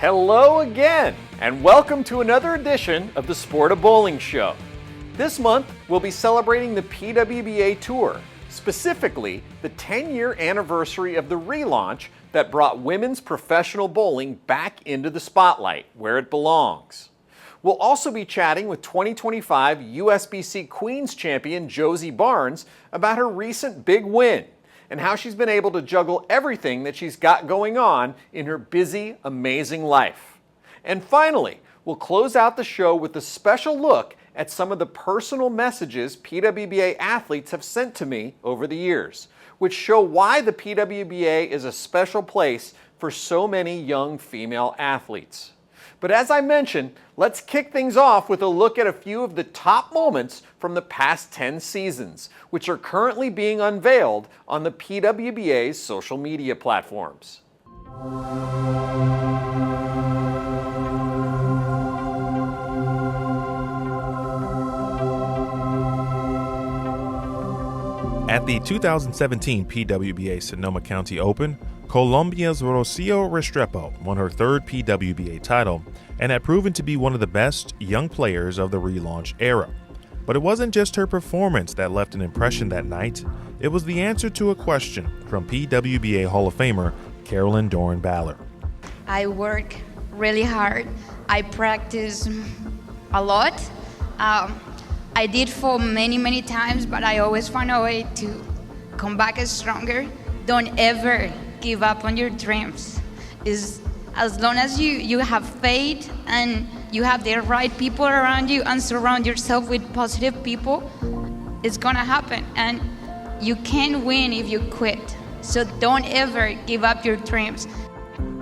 Hello again, and welcome to another edition of the Sport of Bowling Show. This month, we'll be celebrating the PWBA Tour, specifically the 10-year anniversary of the relaunch that brought women's professional bowling back into the spotlight, where it belongs. We'll also be chatting with 2025 USBC Queens champion Josie Barnes about her recent big win and how she's been able to juggle everything that she's got going on in her busy, amazing life. And finally, we'll close out the show with a special look at some of the personal messages PWBA athletes have sent to me over the years, which show why the PWBA is a special place for so many young female athletes. But as I mentioned, let's kick things off with a look at a few of the top moments from the past 10 seasons, which are currently being unveiled on the PWBA's social media platforms. At the 2017 PWBA Sonoma County Open, Colombia's Rocío Restrepo won her third PWBA title and had proven to be one of the best young players of the relaunch era. But it wasn't just her performance that left an impression that night, it was the answer to a question from PWBA Hall of Famer Carolyn Doran-Baller. I work really hard. I practice a lot. I did for many times, but I always find a way to come back as stronger. Don't ever give up on your dreams. As long as you have faith and you have the right people around you and surround yourself with positive people, it's gonna happen. And you can't win if you quit. So don't ever give up your dreams.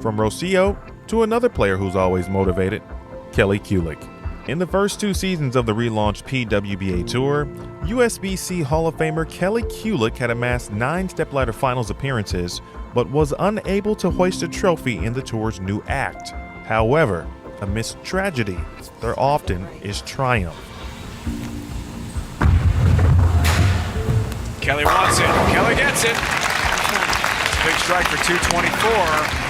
From Rocío to another player who's always motivated, Kelly Kulick. In the first two seasons of the relaunched PWBA Tour, USBC Hall of Famer Kelly Kulick had amassed 9 stepladder finals appearances, but was unable to hoist a trophy in the tour's new act. However, amidst tragedy, there often is triumph. Kelly wants it. Kelly gets it. Big strike for 224.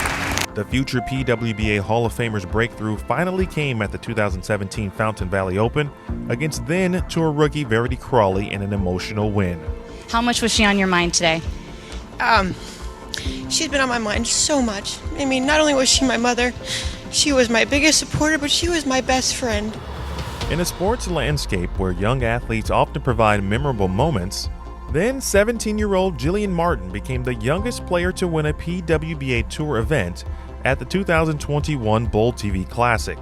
The future PWBA Hall of Famer's breakthrough finally came at the 2017 Fountain Valley Open against then tour rookie Verity Crawley in an emotional win. How much was she on your mind today? She's been on my mind so much. I mean, not only was she my mother, she was my biggest supporter, but she was my best friend. In a sports landscape where young athletes often provide memorable moments, then 17-year-old Jillian Martin became the youngest player to win a PWBA Tour event at the 2021 Bowl TV Classic.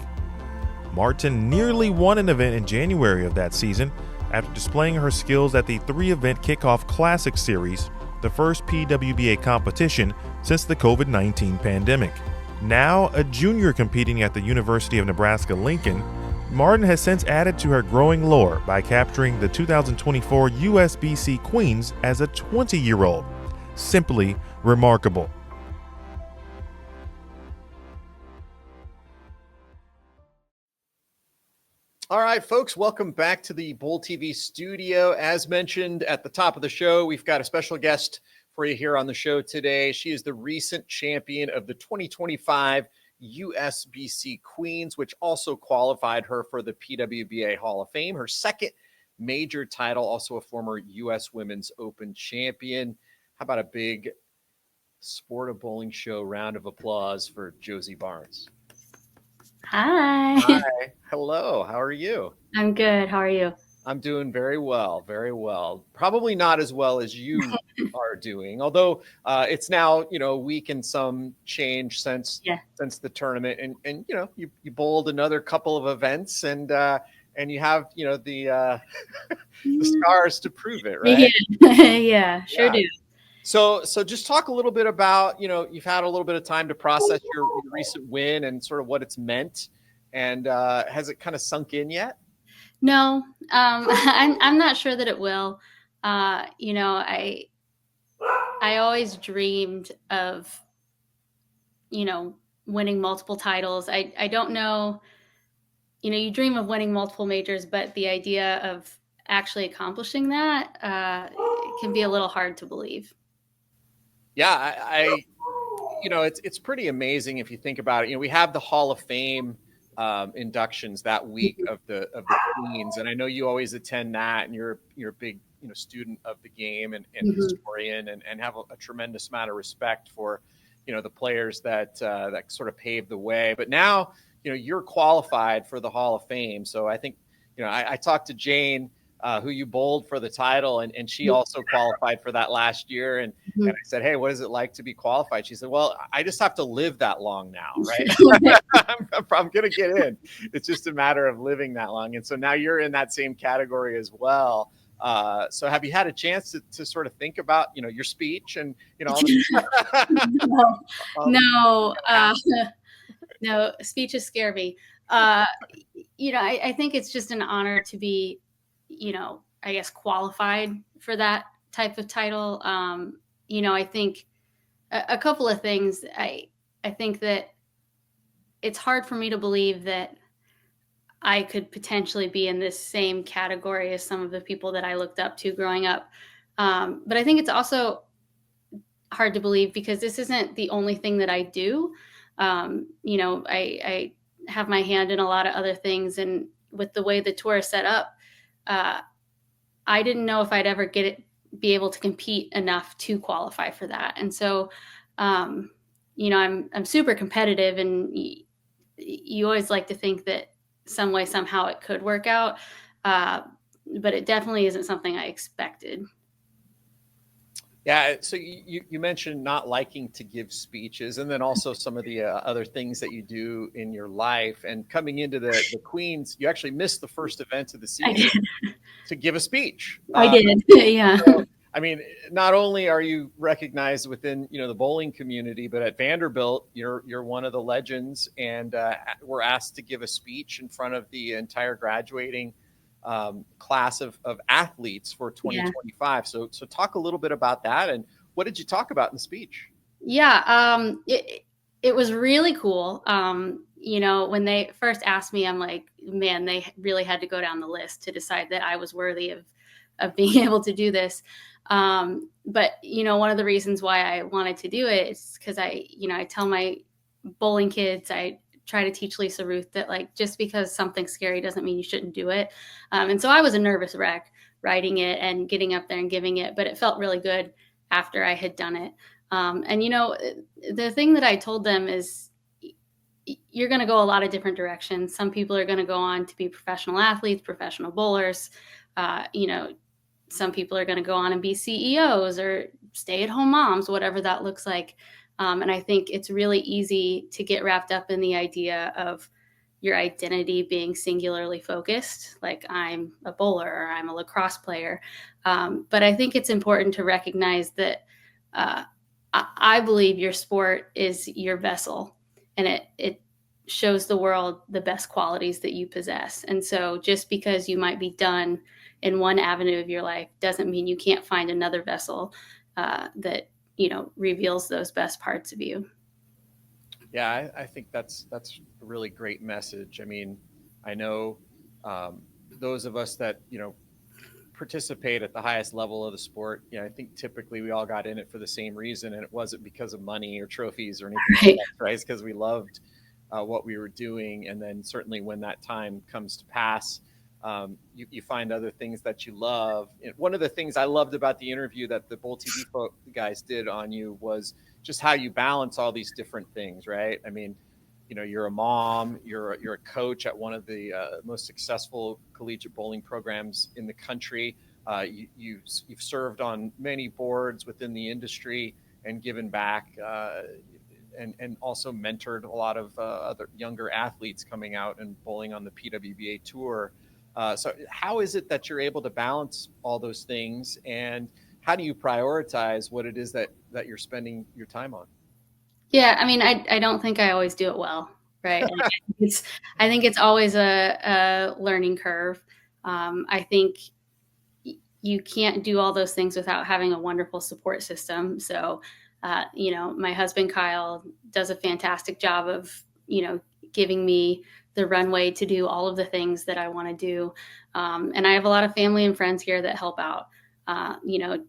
Martin nearly won an event in January of that season after displaying her skills at the 3-event Kickoff Classic Series, the first PWBA competition since the COVID-19 pandemic. Now a junior competing at the University of Nebraska-Lincoln, Martin has since added to her growing lore by capturing the 2024 USBC Queens as a 20-year-old. Simply remarkable. All right, folks, welcome back to the Bowl TV studio. As mentioned at the top of the show, we've got a special guest for you here on the show today. She is the recent champion of the 2025 USBC Queens, which also qualified her for the PWBA Hall of Fame. Her second major title, also a former U.S. Women's Open champion. How about a big Sport of Bowling Show round of applause for Josie Barnes? Hi. Hi. Hello. How are you? I'm good. How are you? I'm doing very well, very well. Probably not as well as you are doing, although it's now, a week and some change since the tournament, and you bowled another couple of events, and you have the scars to prove it, right? Yeah, sure do. So just talk a little bit about, you've had a little bit of time to process your recent win and sort of what it's meant, and has it kind of sunk in yet? No, I'm not sure that it will. I always dreamed of, winning multiple titles. I don't know, you dream of winning multiple majors, but the idea of actually accomplishing that can be a little hard to believe. Yeah, I it's pretty amazing if you think about it. We have the Hall of Fame inductions that week of the Queens, and I know you always attend that, and you're a big student of the game and historian, and have a tremendous amount of respect for the players that sort of paved the way. But now you're qualified for the Hall of Fame, so I think I talked to Jane, who you bowled for the title, and she also qualified for that last year. And I said, hey, what is it like to be qualified? She said, well, I just have to live that long now, right? I'm going to get in. It's just a matter of living that long. And so now you're in that same category as well. So have you had a chance to sort of think about, your speech and, all the No, speeches scare me. I think it's just an honor to be, I guess, qualified for that type of title. I think a couple of things. I think that it's hard for me to believe that I could potentially be in this same category as some of the people that I looked up to growing up. But I think it's also hard to believe because this isn't the only thing that I do. I have my hand in a lot of other things, and with the way the tour is set up, I didn't know if I'd ever be able to compete enough to qualify for that. And so, I'm super competitive, and you always like to think that some way, somehow it could work out. But it definitely isn't something I expected. Yeah. So you mentioned not liking to give speeches, and then also some of the other things that you do in your life. And coming into the Queens, you actually missed the first event of the season to give a speech. I did. Yeah. So, I mean, not only are you recognized within the bowling community, but at Vanderbilt, you're one of the legends, and we're asked to give a speech in front of the entire graduating class of athletes for 2025. Yeah. So talk a little bit about that, and what did you talk about in the speech? Yeah, it was really cool. When they first asked me, I'm like, man, they really had to go down the list to decide that I was worthy of being able to do this. But one of the reasons why I wanted to do it is because I tell my bowling kids, I try to teach Lisa Ruth that, like, just because something's scary doesn't mean you shouldn't do it. And so I was a nervous wreck writing it and getting up there and giving it, but it felt really good after I had done it. The thing that I told them is you're going to go a lot of different directions. Some people are going to go on to be professional athletes, professional bowlers. Some people are going to go on and be CEOs or stay-at-home moms, whatever that looks like. And I think it's really easy to get wrapped up in the idea of your identity being singularly focused, like I'm a bowler or I'm a lacrosse player. But I think it's important to recognize that I believe your sport is your vessel, and it shows the world the best qualities that you possess. And so just because you might be done in one avenue of your life doesn't mean you can't find another vessel that reveals those best parts of you. Yeah, I think that's a really great message. I mean, I know those of us that participate at the highest level of the sport, I think typically we all got in it for the same reason, and it wasn't because of money or trophies or anything, right? It's because we loved what we were doing. And then certainly when that time comes to pass, you find other things that you love. And one of the things I loved about the interview that the Bowl TV guys did on you was just how you balance all these different things, right? I mean, you're a mom, you're a coach at one of the most successful collegiate bowling programs in the country. You've served on many boards within the industry and given back, and also mentored a lot of other younger athletes coming out and bowling on the PWBA tour. So how is it that you're able to balance all those things, and how do you prioritize what it is that you're spending your time on? Yeah, I mean, I don't think I always do it well, right? I think it's always a learning curve. I think you can't do all those things without having a wonderful support system. So, my husband, Kyle, does a fantastic job of, giving me the runway to do all of the things that I want to do. And I have a lot of family and friends here that help out.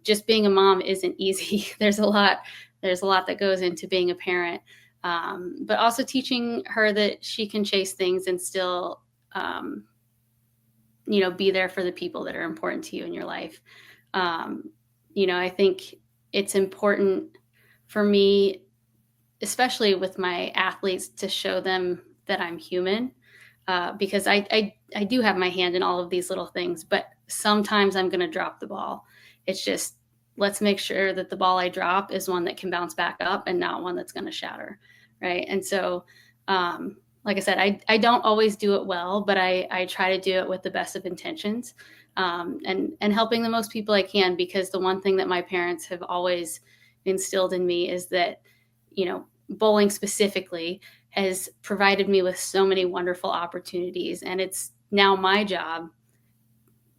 Just being a mom isn't easy. There's a lot there's a lot that goes into being a parent, but also teaching her that she can chase things and still, be there for the people that are important to you in your life. I think it's important for me, especially with my athletes, to show them that I'm human, because I do have my hand in all of these little things, but sometimes I'm going to drop the ball. It's just, let's make sure that the ball I drop is one that can bounce back up and not one that's going to shatter. Right. And so, like I said, I don't always do it well, but I try to do it with the best of intentions, and helping the most people I can, because the one thing that my parents have always instilled in me is that, bowling specifically has provided me with so many wonderful opportunities, and it's now my job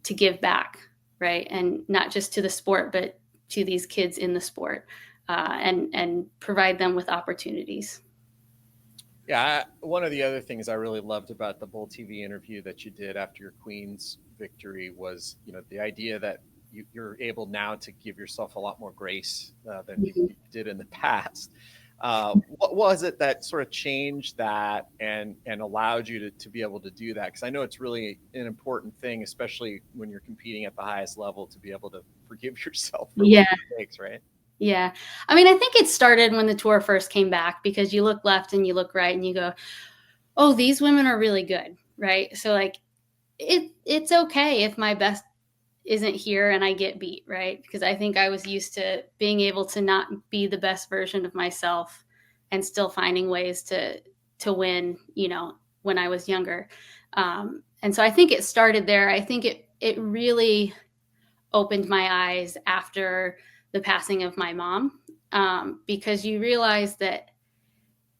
to give back, right? And not just to the sport, but to these kids in the sport, and provide them with opportunities. Yeah, one of the other things I really loved about the Bowl TV interview that you did after your Queens victory was, the idea that you're able now to give yourself a lot more grace than you did in the past. What was it that sort of changed that and allowed you to be able to do that? Because I know it's really an important thing, especially when you're competing at the highest level, to be able to forgive yourself for mistakes, right? Yeah. I mean, I think it started when the tour first came back, because you look left and you look right and you go, oh, these women are really good. Right. So like, it's okay if my best isn't here and I get beat. Right. Because I think I was used to being able to not be the best version of myself and still finding ways to win, when I was younger. And so I think it started there. I think it really opened my eyes after the passing of my mom, because you realize that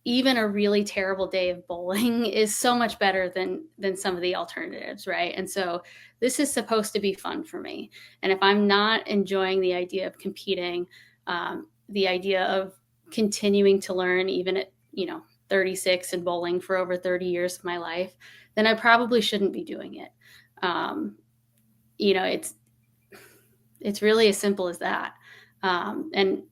even a really terrible day of bowling is so much better than some of the alternatives, right? And so this is supposed to be fun for me. And if I'm not enjoying the idea of competing, the idea of continuing to learn, even at 36 and bowling for over 30 years of my life, then I probably shouldn't be doing it. It's really as simple as that. And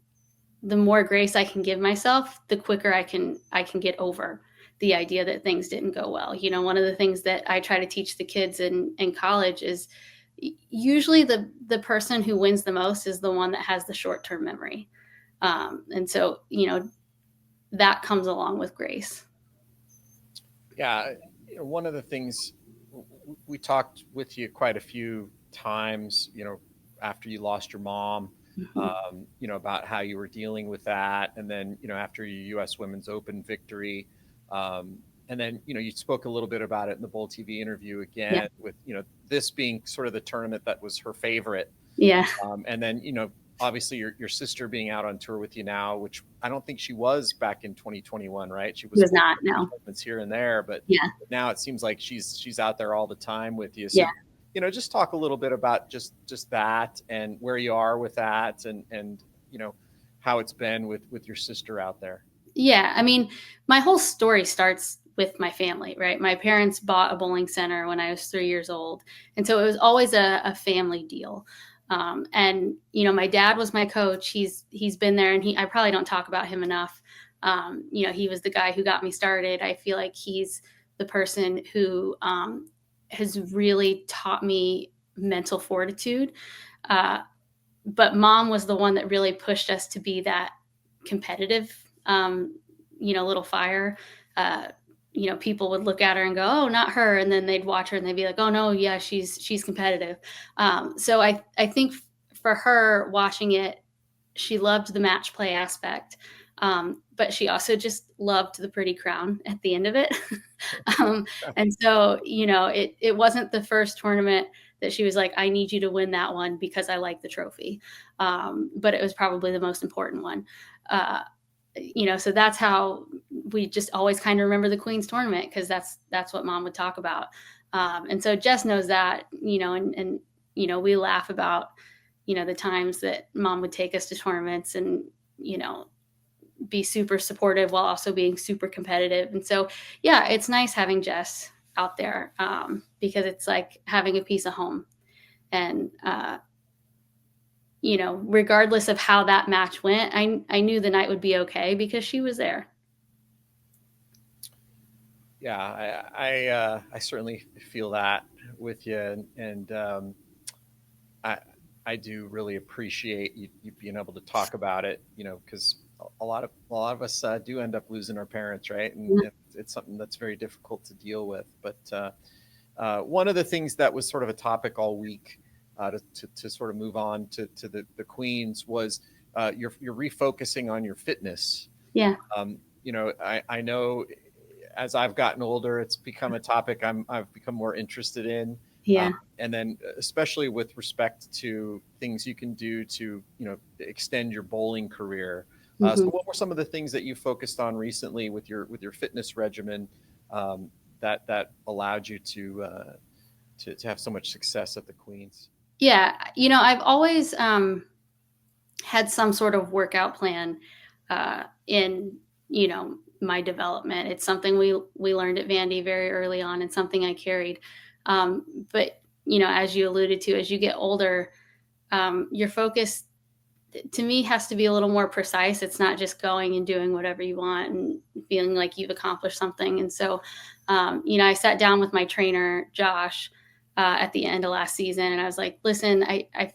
the more grace I can give myself, the quicker I can get over the idea that things didn't go well. One of the things that I try to teach the kids in college is usually the person who wins the most is the one that has the short-term memory. And so, that comes along with grace. Yeah. One of the things we talked with you quite a few times, after you lost your mom, about how you were dealing with that. And then, after your U.S. Women's Open victory, and then, you spoke a little bit about it in the Bowl TV interview again, with, this being sort of the tournament that was her favorite. Yeah. And then, obviously your sister being out on tour with you now, which I don't think she was back in 2021, right? She was not, no. Here and there, but now it seems like she's out there all the time with you. So, just talk a little bit about just that and where you are with that, and how it's been with your sister out there. Yeah. I mean, my whole story starts with my family, right? My parents bought a bowling center when I was 3 years old. And so it was always a family deal. And my dad was my coach. He's been there, and I probably don't talk about him enough. He was the guy who got me started. I feel like he's the person who, has really taught me mental fortitude. But mom was the one that really pushed us to be that competitive, little fire. People would look at her and go, oh, not her. And then they'd watch her and they'd be like, oh no, yeah, she's competitive. So I think for her watching it, she loved the match play aspect. But she also just loved the pretty crown at the end of it. And so, it wasn't the first tournament that she was like, I need you to win that one because I like the trophy. But it was probably the most important one. So that's how we just always kind of remember the Queens tournament, because that's what mom would talk about. And so Jess knows that, and we laugh about, the times that mom would take us to tournaments and, be super supportive while also being super competitive. And so, yeah, it's nice having Jess out there, because it's like having a piece of home. And, regardless of how that match went, I knew the night would be okay because she was there. Yeah, I certainly feel that with you, and I I do really appreciate you being able to talk about it, because a lot of us do end up losing our parents, right? And it's something that's very difficult to deal with. But one of the things that was sort of a topic all week, to sort of move on to the Queens, was you're refocusing on your fitness. Yeah. I know as I've gotten older, it's become a topic I've become more interested in. Yeah. And then especially with respect to things you can do to, extend your bowling career. So what were some of the things that you focused on recently with your fitness regimen, that allowed you to have so much success at the Queens? Yeah. I've always had some sort of workout plan in, my development. It's something we learned at Vandy very early on, and something I carried. But, as you alluded to, as you get older, your focus to me has to be a little more precise. It's not just going and doing whatever you want and feeling like you've accomplished something. And so, I sat down with my trainer, Josh, at the end of last season, and I was like, listen, I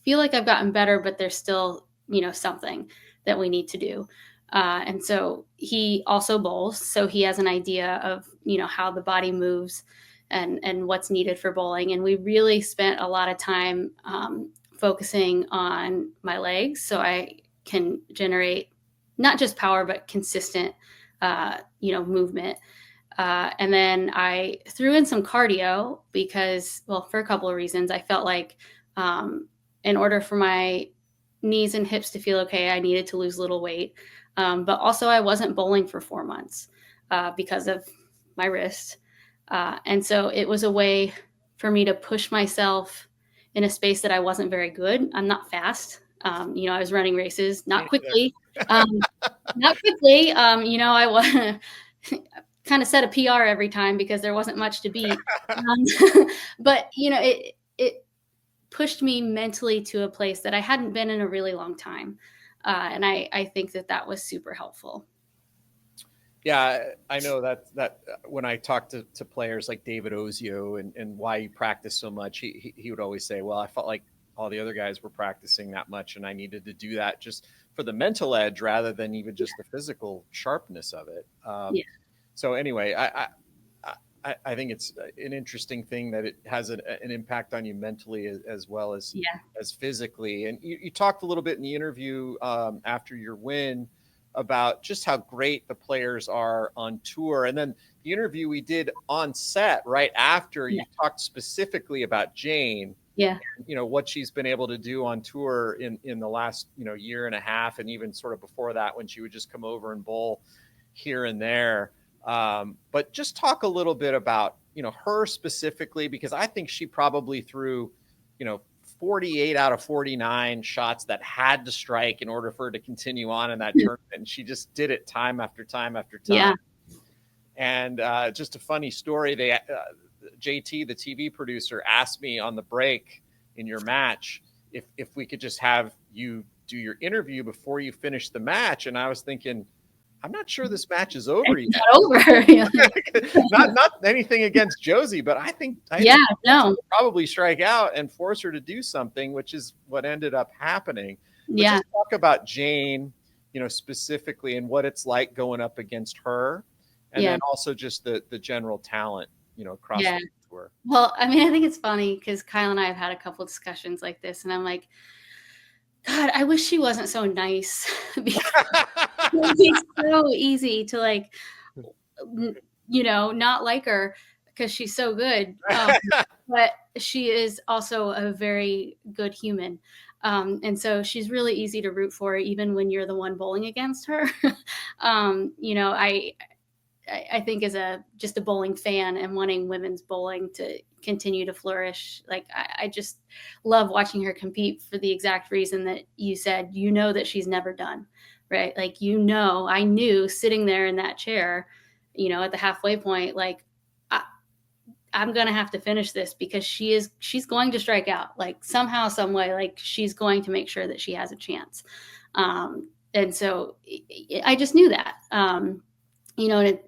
feel like I've gotten better, but there's still, something that we need to do. And so he also bowls. So he has an idea of, how the body moves and what's needed for bowling. And we really spent a lot of time focusing on my legs so I can generate not just power, but consistent, movement. And then I threw in some cardio because, well, for a couple of reasons. I felt like in order for my knees and hips to feel okay, I needed to lose a little weight. But also I wasn't bowling for 4 months because of my wrist. And so it was a way for me to push myself in a space that I wasn't very good. I'm not fast. I was running races, not quickly. Not quickly. I was kind of set a PR every time because there wasn't much to beat. But, it pushed me mentally to a place that I hadn't been in a really long time. And I think that was super helpful. Yeah, I know that when I talk to players like David Ozio and why he practiced so much, he would always say, well, I felt like all the other guys were practicing that much and I needed to do that just for the mental edge rather than even just the physical sharpness of it. So anyway, I think it's an interesting thing that it has an impact on you mentally as well as physically. And you talked a little bit in the interview after your win about just how great the players are on tour. And then the interview we did on set right after, you talked specifically about Jane, what she's been able to do on tour in the last, year and a half. And even sort of before that, when she would just come over and bowl here and there. But just talk a little bit about, her specifically, because I think she probably threw, 48 out of 49 shots that had to strike in order for her to continue on in that tournament. And she just did it time after time after time. Yeah. And just a funny story. JT, the TV producer, asked me on the break in your match if we could just have you do your interview before you finish the match. And I was thinking, I'm not sure this match is over yet. Not anything against Josie, but I think she'll probably strike out and force her to do something, which is what ended up happening. But just talk about Jane, specifically, and what it's like going up against her, and then also just the general talent, across the tour. Well, I mean, I think it's funny because Kyle and I have had a couple of discussions like this, and I'm like, God, I wish she wasn't so nice because it's so easy to not like her because she's so good. But she is also a very good human. And so she's really easy to root for, even when you're the one bowling against her. I think as just a bowling fan and wanting women's bowling to continue to flourish, I just love watching her compete for the exact reason that you said, that she's never done, right? I knew sitting there in that chair, at the halfway point, I'm going to have to finish this because she's going to strike out, like somehow, some way, like she's going to make sure that she has a chance. And so I just knew that, and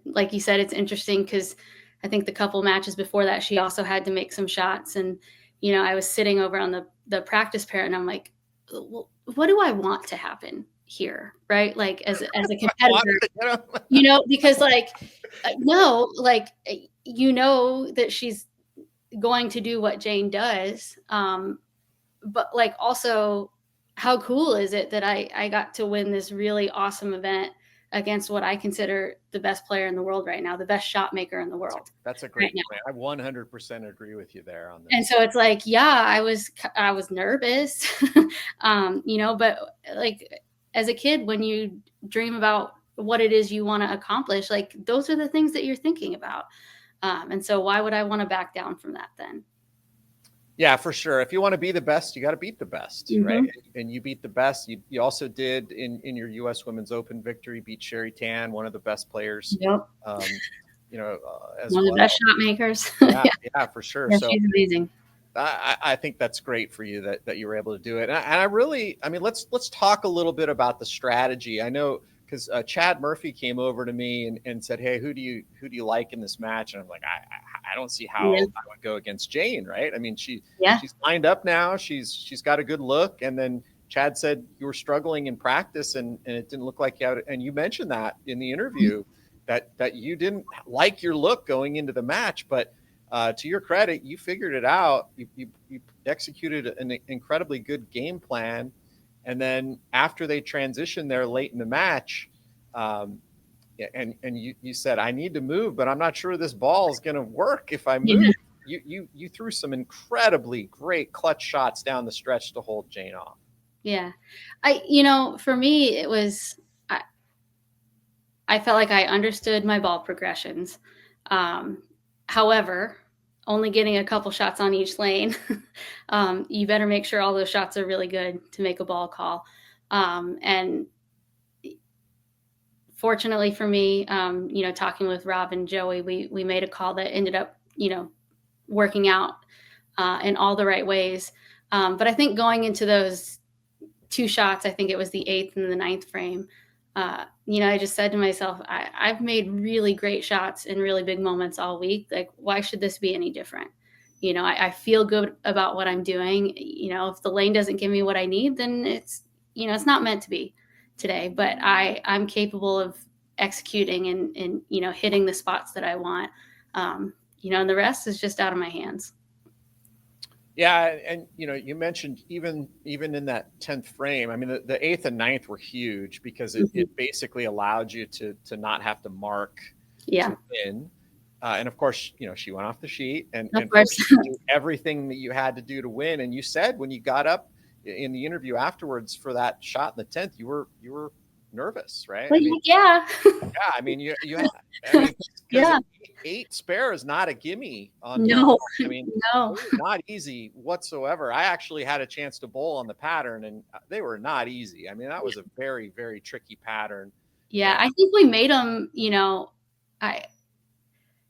like you said, it's interesting because I think the couple matches before that, she also had to make some shots. And, I was sitting over on the practice pair and I'm like, well, what do I want to happen here? Right. Like as a competitor, because that she's going to do what Jane does. But like, also, how cool is it that I got to win this really awesome event against what I consider the best player in the world right now, the best shot maker in the world. That's a great point. I 100% agree with you there on this. And so it's like, yeah, I was nervous, but like as a kid, when you dream about what it is you want to accomplish, like those are the things that you're thinking about. And so why would I want to back down from that then? Yeah, for sure. If you want to be the best, you got to beat the best, right? And you beat the best. You also did in your U.S. Women's Open victory, beat Sherry Tan, one of the best players. Yep. As one of the best shot makers. Yeah, for sure. Yeah, so she's amazing. I think that's great for you that you were able to do it. And let's talk a little bit about the strategy. I know because Chad Murphy came over to me and said, "Hey, who do you like in this match?" And I'm like, I don't see how I would go against Jane, right? I mean, she's lined up now. She's got a good look. And then Chad said you were struggling in practice and it didn't look like you had. And you mentioned that in the interview that you didn't like your look going into the match, but to your credit, you figured it out. You executed an incredibly good game plan. And then after they transitioned there late in the match, and you said, I need to move, but I'm not sure this ball is going to work if I move. Yeah. You threw some incredibly great clutch shots down the stretch to hold Jane off. Yeah. For me, it was, I felt like I understood my ball progressions. However, only getting a couple shots on each lane, you better make sure all those shots are really good to make a ball call. And fortunately for me, talking with Rob and Joey, we made a call that ended up, working out in all the right ways. But I think going into those two shots, I think it was the 8th and the 9th frame, I just said to myself, I've made really great shots in really big moments all week. Like, why should this be any different? I feel good about what I'm doing. If the lane doesn't give me what I need, then it's not meant to be today, but I'm capable of executing and hitting the spots that I want. And the rest is just out of my hands. Yeah. And, you mentioned even in that 10th frame, I mean, the 8th and 9th were huge because it basically allowed you to not have to mark to win. And of course, she went off the sheet and did everything that you had to do to win. And you said when you got up in the interview afterwards for that shot in the 10th, you were nervous, right? Well, yeah. I mean, you had, 8 spare is not a gimme on. No, no, not easy whatsoever. I actually had a chance to bowl on the pattern and they were not easy. I mean, that was a very, very tricky pattern. Yeah. I think we made them,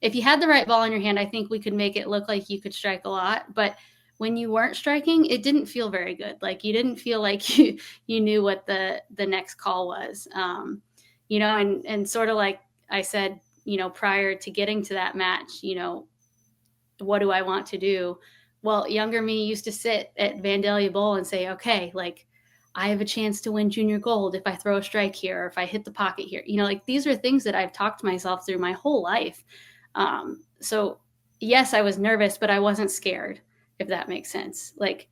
if you had the right ball in your hand, I think we could make it look like you could strike a lot, but when you weren't striking, it didn't feel very good. Like you didn't feel like you knew what the next call was, and sort of like I said, prior to getting to that match, what do I want to do? Well, younger me used to sit at Vandalia Bowl and say, okay, like I have a chance to win junior gold if I throw a strike here, or if I hit the pocket here, like these are things that I've talked myself through my whole life. So yes, I was nervous, but I wasn't scared, if that makes sense. Like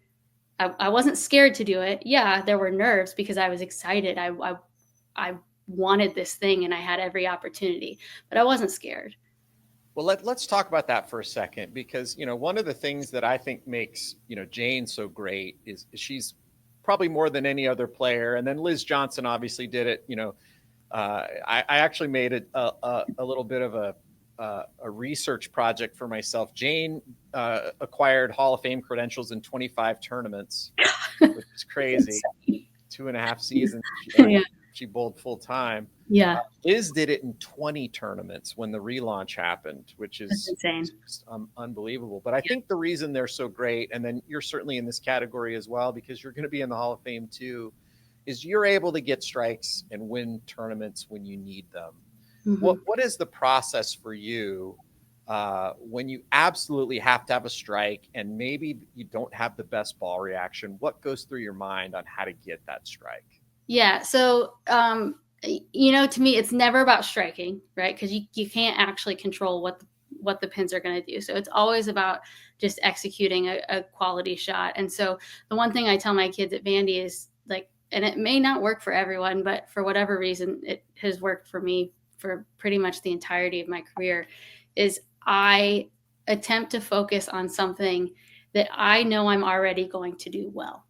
I wasn't scared to do it. Yeah, there were nerves because I was excited. I wanted this thing and I had every opportunity, but I wasn't scared. Well, let's talk about that for a second, because, one of the things that I think makes, Jane so great is she's probably more than any other player. And then Liz Johnson obviously did it. I actually made a little bit of a research project for myself. Jane acquired Hall of Fame credentials in 25 tournaments, which is crazy. 2.5 seasons. she bowled full time. Yeah. Liz did it in 20 tournaments when the relaunch happened, which That's is insane. just, unbelievable. But I think the reason they're so great, and then you're certainly in this category as well, because you're going to be in the Hall of Fame too, is you're able to get strikes and win tournaments when you need them. What is the process for you when you absolutely have to have a strike and maybe you don't have the best ball reaction? What goes through your mind on how to get that strike? Yeah. So, to me, it's never about striking, right? Because you can't actually control what the pins are going to do. So it's always about just executing a quality shot. And so the one thing I tell my kids at Vandy is like, and it may not work for everyone, but for whatever reason, it has worked for me for pretty much the entirety of my career, is I attempt to focus on something that I know I'm already going to do well.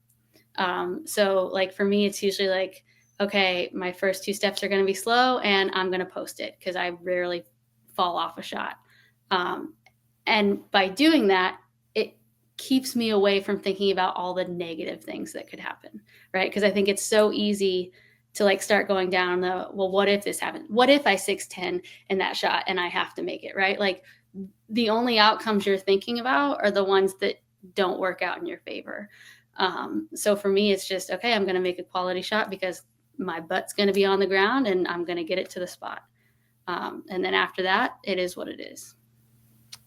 So like for me, it's usually like, okay, my first 2 steps are going to be slow and I'm going to post it because I rarely fall off a shot. And by doing that, it keeps me away from thinking about all the negative things that could happen, right? Because I think it's so easy to like start going down what if this happened? What if I 6'10" in that shot and I have to make it, right? Like the only outcomes you're thinking about are the ones that don't work out in your favor. So for me, it's just, okay, I'm going to make a quality shot because my butt's going to be on the ground and I'm going to get it to the spot. And then after that, it is what it is.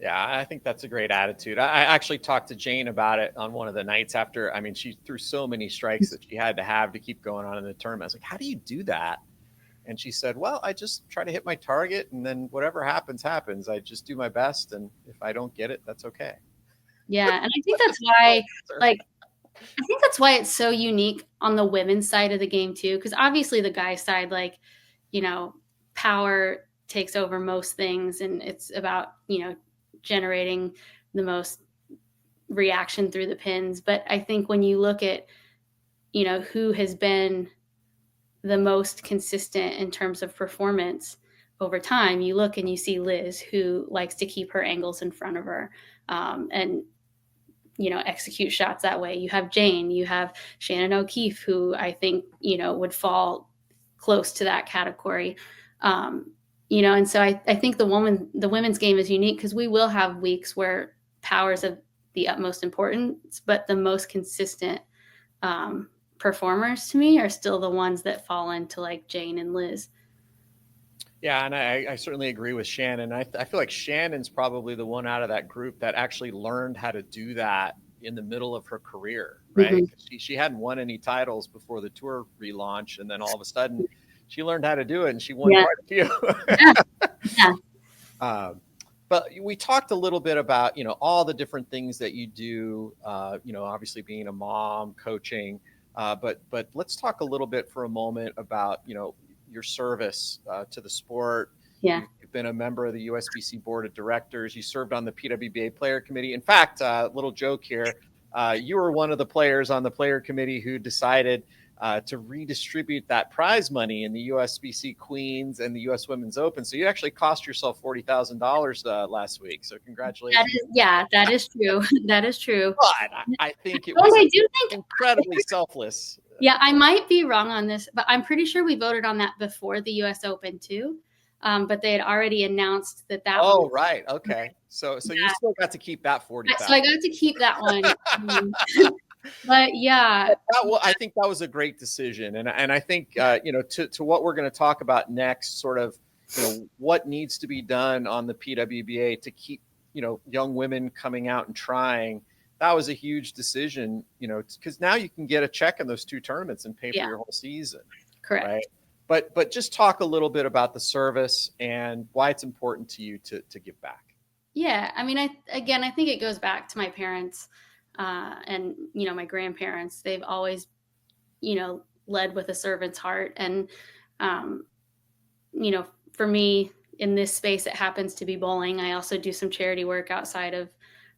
Yeah, I think that's a great attitude. I actually talked to Jane about it on one of the nights after. I mean, she threw so many strikes that she had to have to keep going on in the tournament. I was like, how do you do that? And she said, well, I just try to hit my target and then whatever happens, happens. I just do my best. And if I don't get it, that's okay. Yeah. And I think that's why, I think that's why it's so unique on the women's side of the game too. Because obviously the guys' side, power takes over most things and it's about, generating the most reaction through the pins. But I think when you look at, who has been the most consistent in terms of performance over time, you look and you see Liz, who likes to keep her angles in front of her and execute shots that way. You have Jane, you have Shannon O'Keefe, who I think, would fall close to that category. And so I think the women's game is unique because we will have weeks where power is of the utmost importance, but the most consistent performers to me are still the ones that fall into like Jane and Liz. Yeah, and I certainly agree with Shannon. I feel like Shannon's probably the one out of that group that actually learned how to do that in the middle of her career, right? Mm-hmm. She hadn't won any titles before the tour relaunch, and then all of a sudden she learned how to do it, and she won quite a few. Yeah. But we talked a little bit about, all the different things that you do, obviously being a mom, coaching, but let's talk a little bit for a moment about, your service to the sport. Yeah. You've been a member of the USBC Board of Directors. You served on the PWBA Player Committee. In fact, little joke here, you were one of the players on the player committee who decided to redistribute that prize money in the USBC Queens and the US Women's Open. So you actually cost yourself $40,000 last week. So congratulations. That is true. That is true. But I think it was incredibly selfless. Yeah, I might be wrong on this, but I'm pretty sure we voted on that before the US Open too. But they had already announced that. Oh, right. Okay. So you still got to keep that 40,000. So I got to keep that one. But yeah, I think that was a great decision. And I think, to what we're going to talk about next, sort of, what needs to be done on the PWBA to keep, young women coming out and trying. That was a huge decision, because now you can get a check in those 2 tournaments and pay for your whole season. Correct. Right? But just talk a little bit about the service and why it's important to you to give back. Yeah. I mean, I think it goes back to my parents and, my grandparents. They've always, led with a servant's heart. And, for me in this space, it happens to be bowling. I also do some charity work outside of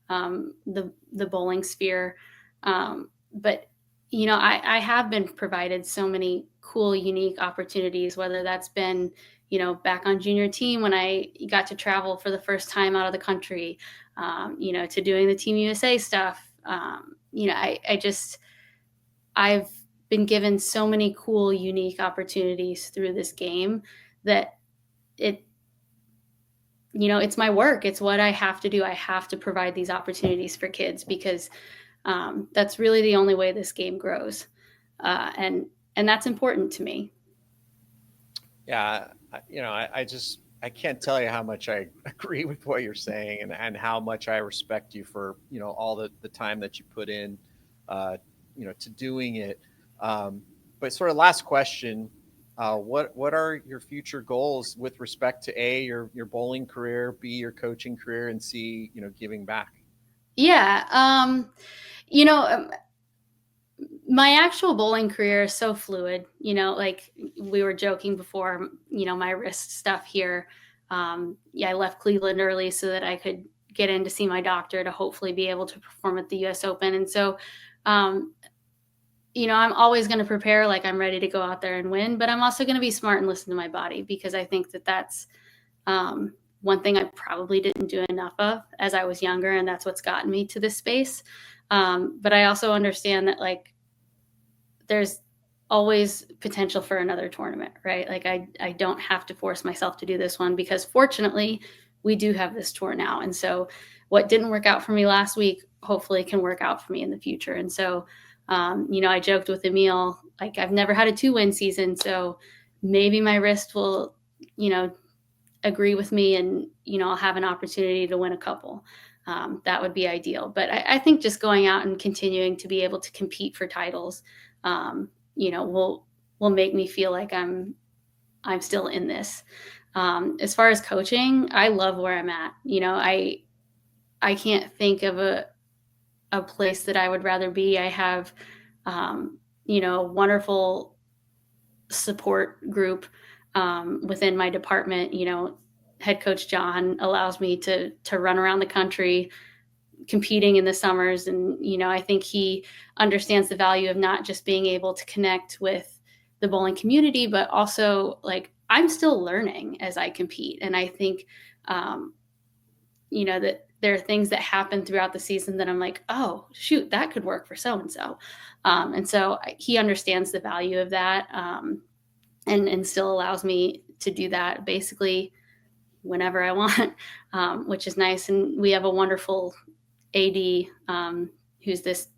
the bowling sphere. But, I have been provided so many cool, unique opportunities, whether that's been, back on junior team when I got to travel for the first time out of the country, to doing the Team USA stuff. I've been given so many cool, unique opportunities through this game that it's my work. It's what I have to do. I have to provide these opportunities for kids because that's really the only way this game grows. And that's important to me. Yeah. I can't tell you how much I agree with what you're saying and how much I respect you for, all the time that you put in, to doing it. But sort of last question, what are your future goals with respect to A, your bowling career, B, your coaching career, and C, giving back? Yeah. My actual bowling career is so fluid, like we were joking before, my wrist stuff here. I left Cleveland early so that I could get in to see my doctor to hopefully be able to perform at the US Open. And so, I'm always going to prepare like I'm ready to go out there and win, but I'm also going to be smart and listen to my body because I think that that's one thing I probably didn't do enough of as I was younger. And that's what's gotten me to this space. But I also understand that like there's always potential for another tournament, right? Like I don't have to force myself to do this one because fortunately we do have this tour now. And so what didn't work out for me last week, hopefully can work out for me in the future. And so, I joked with Emil, like I've never had a 2-win season. So maybe my wrist will, agree with me and, I'll have an opportunity to win a couple. That would be ideal. But I think just going out and continuing to be able to compete for titles, will make me feel like I'm still in this. As far as coaching, I love where I'm at. I can't think of a place that I would rather be. I have, wonderful support group within my department. Head coach John allows me to run around the country competing in the summers. And, I think he understands the value of not just being able to connect with the bowling community, but also like I'm still learning as I compete. And I think, that there are things that happen throughout the season that I'm like, oh, shoot, that could work for so-and-so. And so he understands the value of that and still allows me to do that basically whenever I want, which is nice. And we have a wonderful AD who's this,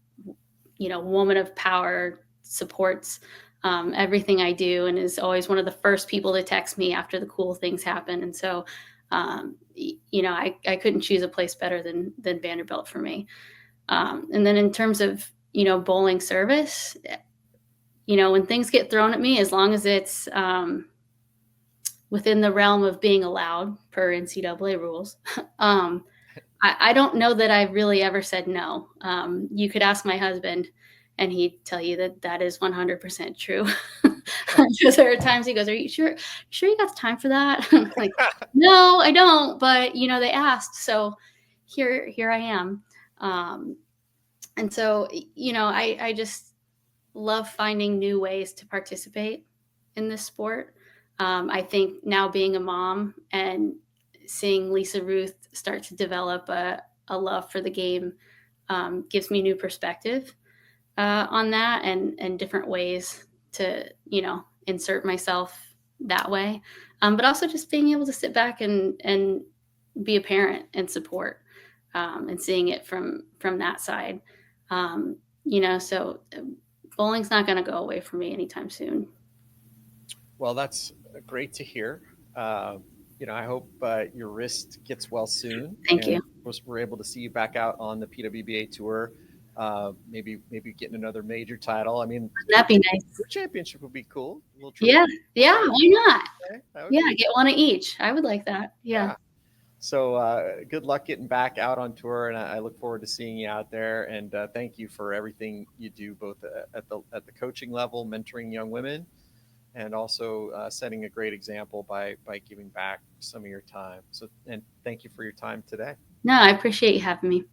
woman of power, supports everything I do and is always one of the first people to text me after the cool things happen. And so, I couldn't choose a place better than Vanderbilt for me. And then in terms of, bowling service, when things get thrown at me, as long as it's within the realm of being allowed per NCAA rules, I don't know that I've really ever said no. You could ask my husband and he'd tell you that is 100% true. Because there are times he goes, are you sure you got time for that? Like, no, I don't. But, they asked. So here I am. And so, I just love finding new ways to participate in this sport. I think now being a mom and seeing Lisa Ruth start to develop a love for the game gives me new perspective on that and different ways to, insert myself that way. But also just being able to sit back and be a parent and support and seeing it from that side. So bowling's not going to go away from me anytime soon. Well, that's great to hear. I hope your wrist gets well soon. Thank you. We're able to see you back out on the PWBA tour. Maybe getting another major title. I mean, that'd be nice. The championship would be cool. Yeah. Why not? Okay. Yeah, get one of each. I would like that. Yeah. So good luck getting back out on tour, and I look forward to seeing you out there. And thank you for everything you do, both at the coaching level, mentoring young women, and also setting a great example by giving back some of your time. So, and thank you for your time today. No, I appreciate you having me.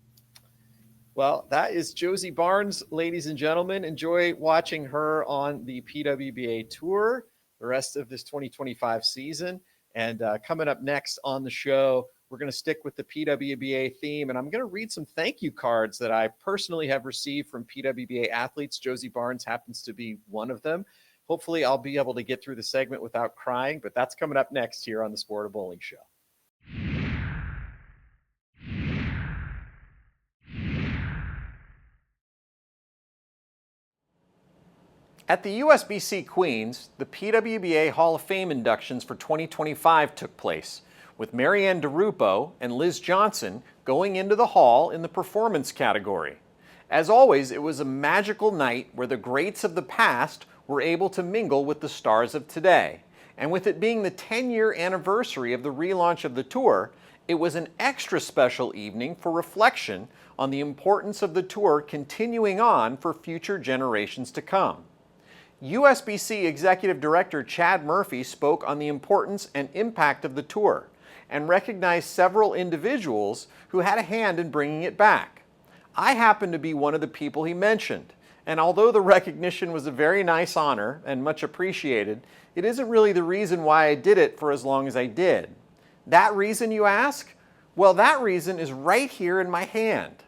Well, that is Josie Barnes, ladies and gentlemen. Enjoy watching her on the PWBA Tour the rest of this 2025 season. And coming up next on the show, we're we're going to stick with the PWBA theme, and I'm going to read some thank you cards that I personally have received from PWBA athletes. Josie Barnes happens to be one of them. Hopefully, I'll be able to get through the segment without crying, but that's coming up next here on the Sport of Bowling Show. At the USBC Queens, the PWBA Hall of Fame inductions for 2025 took place, with Marianne DeRupo and Liz Johnson going into the hall in the performance category. As always, it was a magical night where the greats of the past were able to mingle with the stars of today. And with it being the 10-year anniversary of the relaunch of the tour, it was an extra special evening for reflection on the importance of the tour continuing on for future generations to come. USBC Executive Director Chad Murphy spoke on the importance and impact of the tour and recognized several individuals who had a hand in bringing it back. I happen to be one of the people he mentioned, and although the recognition was a very nice honor and much appreciated, it isn't really the reason why I did it for as long as I did. That reason, you ask? Well, that reason is right here in my hand.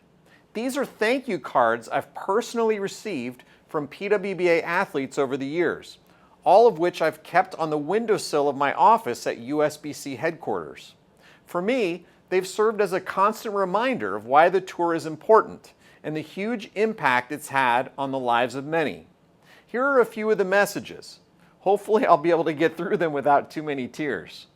These are thank you cards I've personally received from PWBA athletes over the years, all of which I've kept on the windowsill of my office at USBC headquarters. For me, they've served as a constant reminder of why the tour is important and the huge impact it's had on the lives of many. Here are a few of the messages. Hopefully I'll be able to get through them without too many tears.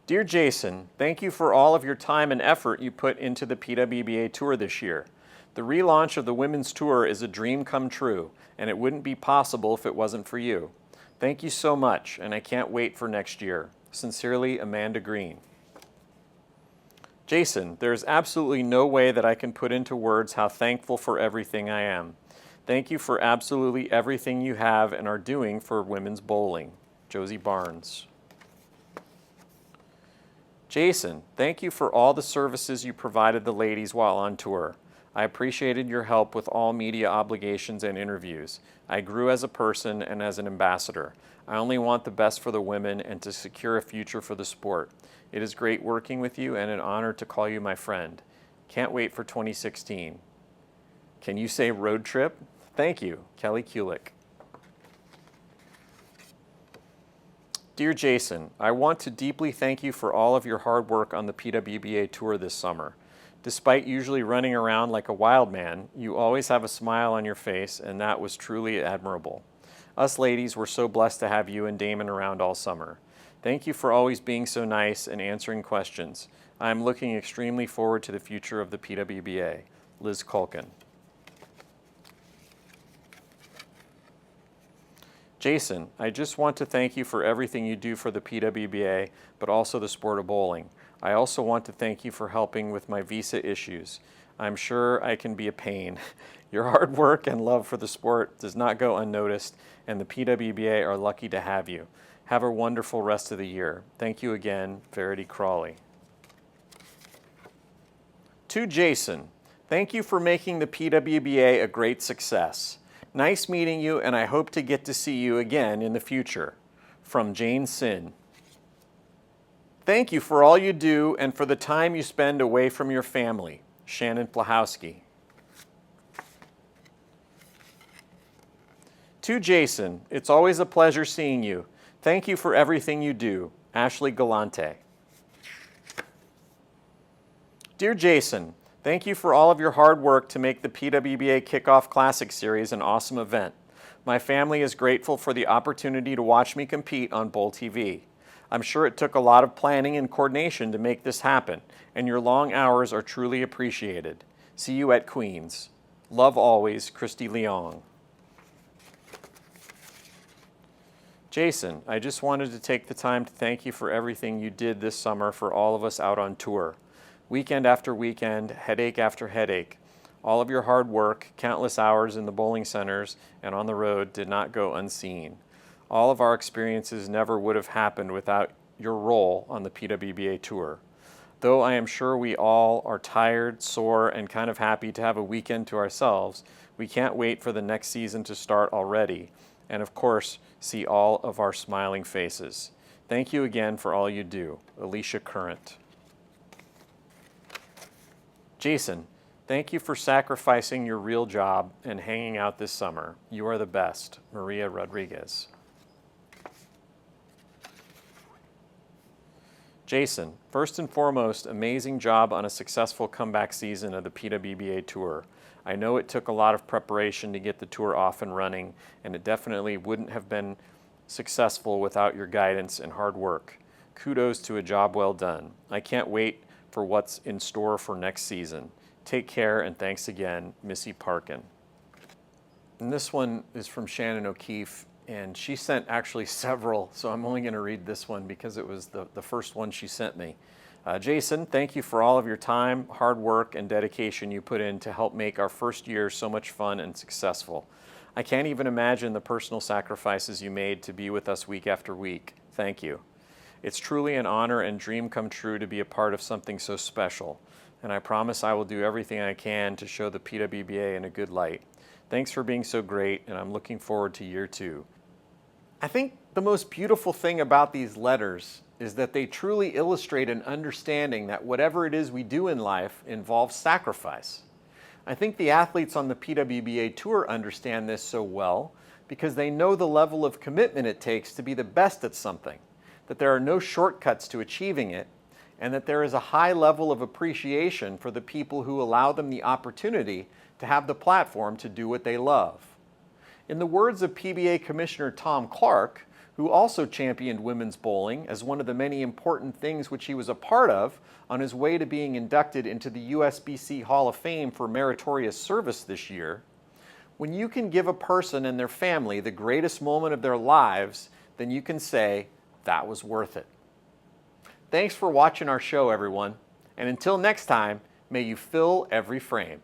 Dear Jason, thank you for all of your time and effort you put into the PWBA Tour this year. The relaunch of the Women's Tour is a dream come true, and it wouldn't be possible if it wasn't for you. Thank you so much, and I can't wait for next year. Sincerely, Amanda Green. Jason, there's absolutely no way that I can put into words how thankful for everything I am. Thank you for absolutely everything you have and are doing for women's bowling. Josie Barnes. Jason, thank you for all the services you provided the ladies while on tour. I appreciated your help with all media obligations and interviews. I grew as a person and as an ambassador. I only want the best for the women and to secure a future for the sport. It is great working with you and an honor to call you my friend. Can't wait for 2016. Can you say road trip? Thank you, Kelly Kulik. Dear Jason, I want to deeply thank you for all of your hard work on the PWBA Tour this summer. Despite usually running around like a wild man, you always have a smile on your face, and that was truly admirable. Us ladies were so blessed to have you and Damon around all summer. Thank you for always being so nice and answering questions. I am looking extremely forward to the future of the PWBA. Liz Culkin. Jason, I just want to thank you for everything you do for the PWBA, but also the sport of bowling. I also want to thank you for helping with my visa issues. I'm sure I can be a pain. Your hard work and love for the sport does not go unnoticed, and the PWBA are lucky to have you. Have a wonderful rest of the year. Thank you again, Verity Crawley. To Jason, thank you for making the PWBA a great success. Nice meeting you, and I hope to get to see you again in the future. From Jane Sin. Thank you for all you do and for the time you spend away from your family. Shannon Plahowski. To Jason, it's always a pleasure seeing you. Thank you for everything you do. Ashley Galante. Dear Jason, thank you for all of your hard work to make the PWBA Kickoff Classic Series an awesome event. My family is grateful for the opportunity to watch me compete on Bowl TV. I'm sure it took a lot of planning and coordination to make this happen, and your long hours are truly appreciated. See you at Queens. Love always, Christy Leong. Jason, I just wanted to take the time to thank you for everything you did this summer for all of us out on tour. Weekend after weekend, headache after headache. All of your hard work, countless hours in the bowling centers and on the road did not go unseen. All of our experiences never would have happened without your role on the PWBA Tour. Though I am sure we all are tired, sore, and kind of happy to have a weekend to ourselves, we can't wait for the next season to start already, and of course, see all of our smiling faces. Thank you again for all you do. Alicia Current. Jason, thank you for sacrificing your real job and hanging out this summer. You are the best. Maria Rodriguez. Jason, first and foremost, amazing job on a successful comeback season of the PWBA Tour. I know it took a lot of preparation to get the tour off and running, and it definitely wouldn't have been successful without your guidance and hard work. Kudos to a job well done. I can't wait for what's in store for next season. Take care, and thanks again, Missy Parkin. And this one is from Shannon O'Keefe, and she sent actually several, so I'm only going to read this one because it was the first one she sent me. Jason, thank you for all of your time, hard work, and dedication you put in to help make our first year so much fun and successful. I can't even imagine the personal sacrifices you made to be with us week after week. Thank you. It's truly an honor and dream come true to be a part of something so special, and I promise I will do everything I can to show the PWBA in a good light. Thanks for being so great, and I'm looking forward to year 2. I think the most beautiful thing about these letters is that they truly illustrate an understanding that whatever it is we do in life involves sacrifice. I think the athletes on the PWBA Tour understand this so well because they know the level of commitment it takes to be the best at something, that there are no shortcuts to achieving it, and that there is a high level of appreciation for the people who allow them the opportunity to have the platform to do what they love. In the words of PBA Commissioner Tom Clark, who also championed women's bowling as one of the many important things which he was a part of on his way to being inducted into the USBC Hall of Fame for meritorious service this year, when you can give a person and their family the greatest moment of their lives, then you can say, that was worth it. Thanks for watching our show, everyone. And until next time, may you fill every frame.